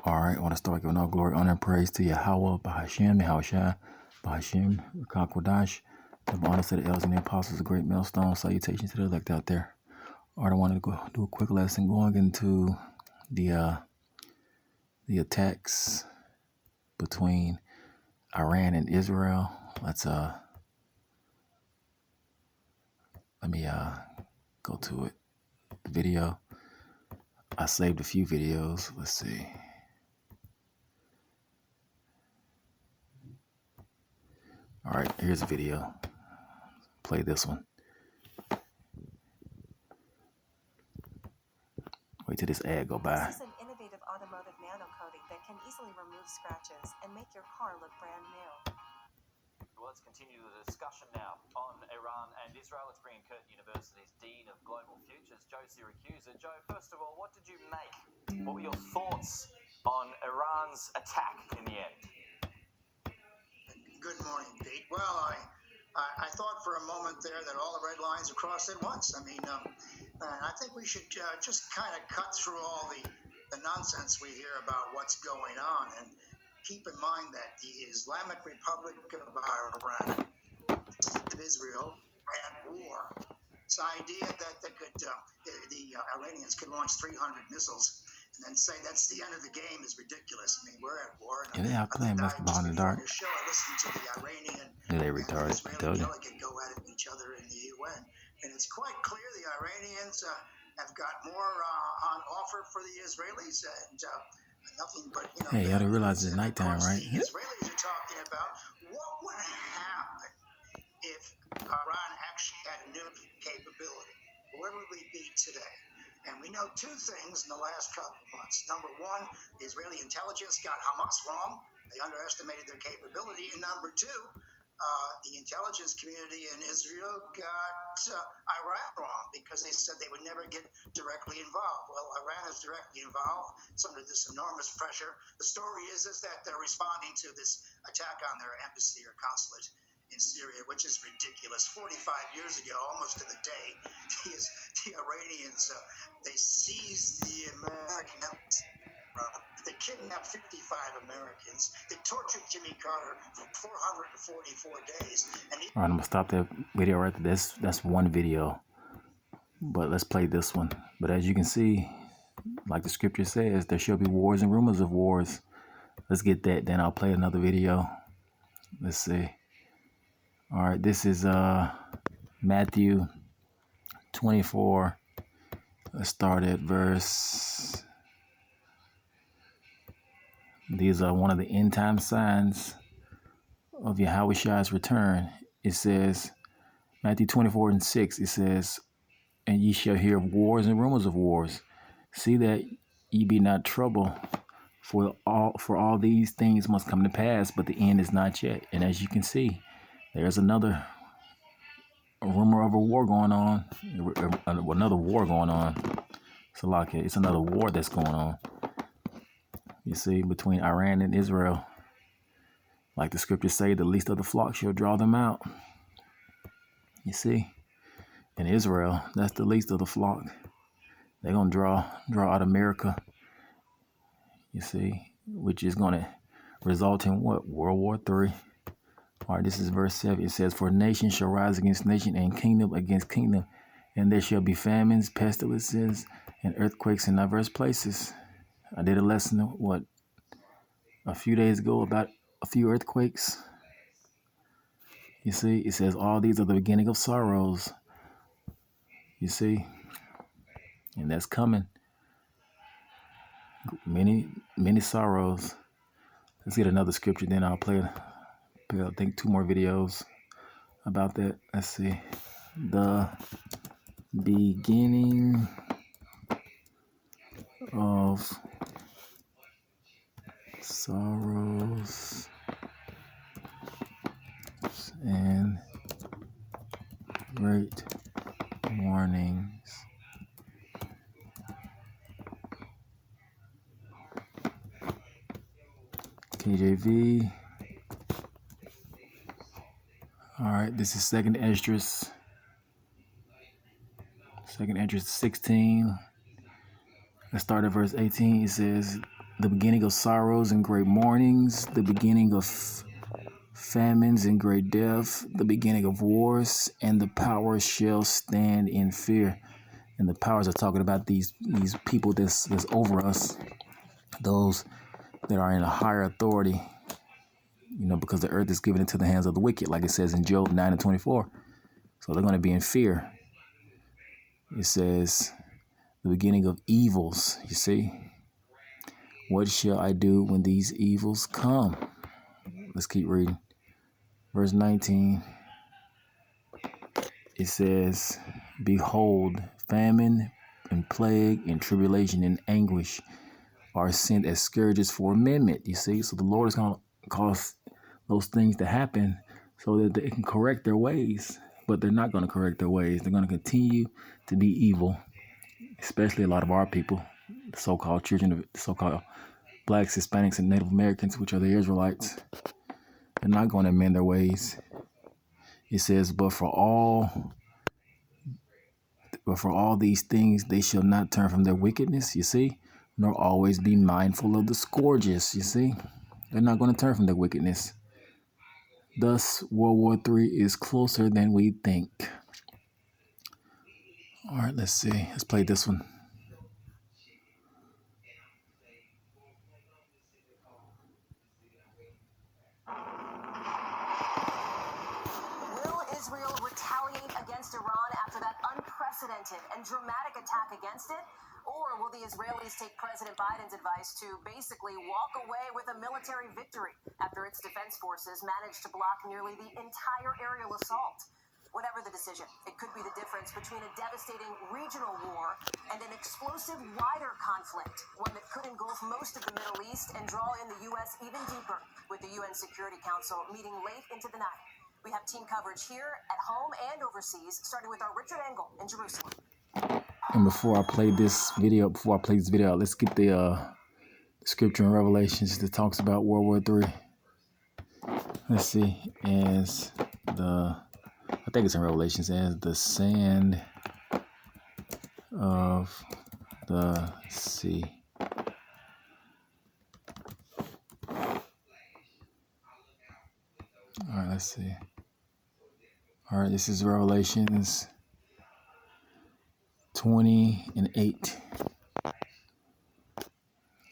All right, I want to start giving all glory, honor, and praise to Yahweh, Bahashem, Yahushua, Bahashem, Rakakwadash. Give honor to the elders and the apostles, a great millstone. Salutations to the elect out there. All right, I wanted to go do a quick lesson going into the attacks between Iran and Israel. Let me go to it. The video. I saved a few videos. Let's see. All right, here's a video. Play this one. Wait till this ad go by. This is an innovative automotive nano coating that can easily remove scratches and make your car look brand new. Let's continue the discussion now on Iran and Israel. Let's bring in Curtin University's Dean of Global Futures, Joe Syracuse. Joe, first of all, what did you make? What were your thoughts on Iran's attack in the end? Good morning, Pete. Well, I thought for a moment there that all the red lines are crossed at once. I mean, I think we should just kind of cut through all the nonsense we hear about what's going on and keep in mind that the Islamic Republic of Iran and Israel ran war. This idea that the Iranians could launch 300 missiles and then say that's the end of the game is ridiculous. I mean, we're at war. Yeah, they are playing basketball in the dark. I listened to the Iranian Yeah, they retarded. Israeli delegate go at each other in the UN, and it's quite clear the Iranians have got more on offer for the Israelis, and nothing but Hey, you gotta realize it's nighttime, right? The Israelis are talking about what would happen if Iran actually had a nuke capability. Where would we be today? And we know two things in the last couple of months. Number one, the Israeli intelligence got Hamas wrong. They underestimated their capability. And number two, the intelligence community in Israel got Iran wrong because they said they would never get directly involved. Well, Iran is directly involved. It's under this enormous pressure. The story is that they're responding to this attack on their embassy or consulate in Syria, which is ridiculous. 45 years ago, almost to the day, the Iranians, they seized the American embassy. They kidnapped 55 Americans. They tortured Jimmy Carter for 444 days. And All right, I'm gonna stop that video right there. That's one video, but let's play this one. But as you can see, like the scripture says, there shall be wars and rumors of wars. Let's get that. Then I'll play another video. Let's see. All right, this is Matthew 24. Let's start at verse. These are one of the end time signs of Yahushua's return. It says, Matthew 24:6, it says, and ye shall hear of wars and rumors of wars. See that ye be not troubled, for all these things must come to pass, but the end is not yet. And as you can see, there's another rumor of a war going on, another war going on. So like it's another war that's going on. You see, between Iran and Israel. Like the scriptures say, the least of the flock shall draw them out. You see, in Israel, that's the least of the flock. They're gonna draw out America. You see, which is gonna result in what? World War III. All right, this is verse 7. It says, for nation shall rise against nation and kingdom against kingdom, and there shall be famines, pestilences, and earthquakes in diverse places. I did a lesson, a few days ago about a few earthquakes. You see, it says all these are the beginning of sorrows. You see, and that's coming. Many, many sorrows. Let's get another scripture, then I'll play I think 2 more videos about that. Let's see. The beginning of sorrows and great warnings. KJV. All right, this is Second Esdras 16. Let's start at verse 18. It says, the beginning of sorrows and great mournings, the beginning of famines and great death, the beginning of wars, and the powers shall stand in fear. And the powers are talking about these people that's over us, those that are in a higher authority, because the earth is given into the hands of the wicked, like it says in Job 9:24. So they're going to be in fear. It says the beginning of evils, you see. What shall I do when these evils come? Let's keep reading. Verse 19, it says, behold, famine and plague and tribulation and anguish are sent as scourges for amendment. You see, so the Lord is going to cause those things to happen so that they can correct their ways, but they're not going to correct their ways. They're going to continue to be evil, especially a lot of our people, the so-called children of the so-called blacks, Hispanics, and Native Americans, which are the Israelites. They're not going to amend their ways. It says, but for all these things they shall not turn from their wickedness, you see, nor always be mindful of the scourges, you see. They're not going to turn from their wickedness. Thus, World War III is closer than we think. All right, let's see. Let's play this one. Will Israel retaliate against Iran after that unprecedented and dramatic attack against it? Or will the Israelis take President Biden's advice to basically walk away with a military victory after its defense forces managed to block nearly the entire aerial assault? Whatever the decision, it could be the difference between a devastating regional war and an explosive wider conflict, one that could engulf most of the Middle East and draw in the U.S. even deeper, with the UN Security Council meeting late into the night. We have team coverage here, at home, and overseas, starting with our Richard Engel in Jerusalem. And before I play this video, let's get the scripture in Revelations that talks about World War III. Let's see, I think it's in Revelations, as the sand of the sea. All right, let's see. All right, this is Revelations 20:8.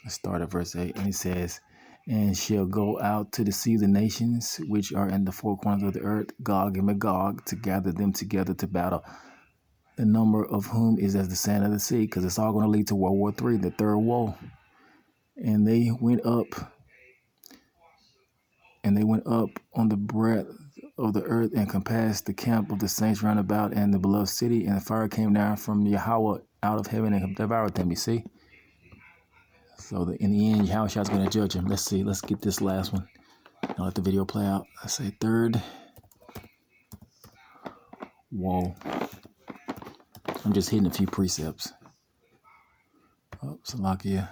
Let's start at verse 8. And it says, and shall go out to deceive the nations which are in the four corners of the earth, Gog and Magog, to gather them together to battle, the number of whom is as the sand of the sea, because it's all going to lead to World War III, the third woe. And they went up on the breadth of the earth and compassed the camp of the saints round about and the beloved city, and the fire came down from Yahweh out of heaven and devoured them, you see. So in the end, Yahweh is going to judge him. Let's see. Let's get this last one. I'll let the video play out. I say third. Whoa. I'm just hitting a few precepts. Oh, Salakia.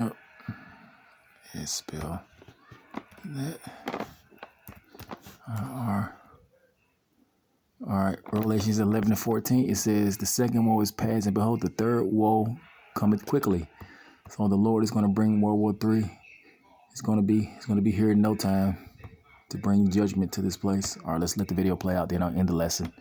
Oh. Yeah, spell that. All right, Revelations 11:14, it says, the second woe is past, and behold, the third woe cometh quickly. So the Lord is going to bring World War III. It's going to be here in no time to bring judgment to this place. All right, let's let the video play out, then I'll end the lesson.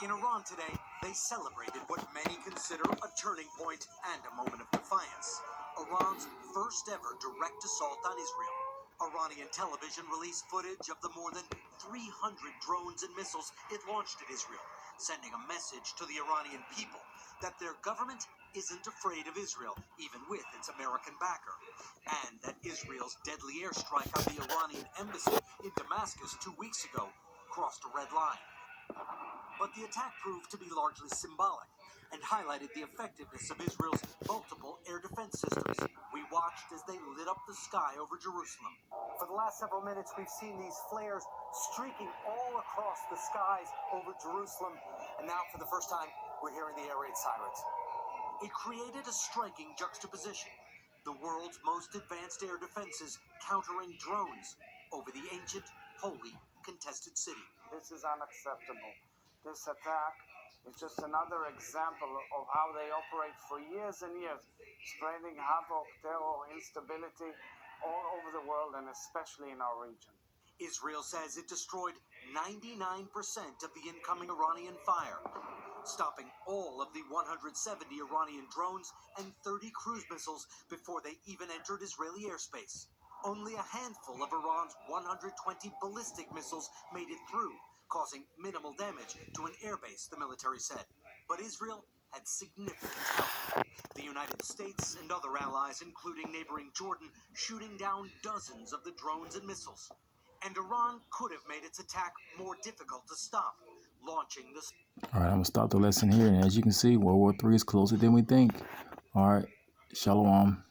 In Iran today, they celebrated what many consider a turning point and a moment of defiance. Iran's first ever direct assault on Israel. Iranian television released footage of the more than 300 drones and missiles it launched at Israel, sending a message to the Iranian people that their government isn't afraid of Israel, even with its American backer, and that Israel's deadly airstrike on the Iranian embassy in Damascus 2 weeks ago crossed a red line. But the attack proved to be largely symbolic and highlighted the effectiveness of Israel's multiple air defense systems. We watched as they lit up the sky over Jerusalem. For the last several minutes, we've seen these flares streaking all across the skies over Jerusalem. And now, for the first time, we're hearing the air raid sirens. It created a striking juxtaposition. The world's most advanced air defenses countering drones over the ancient, holy, contested city. This is unacceptable. This attack It's just another example of how they operate for years and years, spreading havoc, terror, instability all over the world and especially in our region. Israel says it destroyed 99% of the incoming Iranian fire, stopping all of the 170 Iranian drones and 30 cruise missiles before they even entered Israeli airspace. Only a handful of Iran's 120 ballistic missiles made it through, causing minimal damage to an airbase, the military said. But Israel had significant help. The United States and other allies, including neighboring Jordan, shooting down dozens of the drones and missiles. And Iran could have made its attack more difficult to stop, launching the... All right, I'm going to stop the lesson here. And as you can see, World War III is closer than we think. All right, shalom.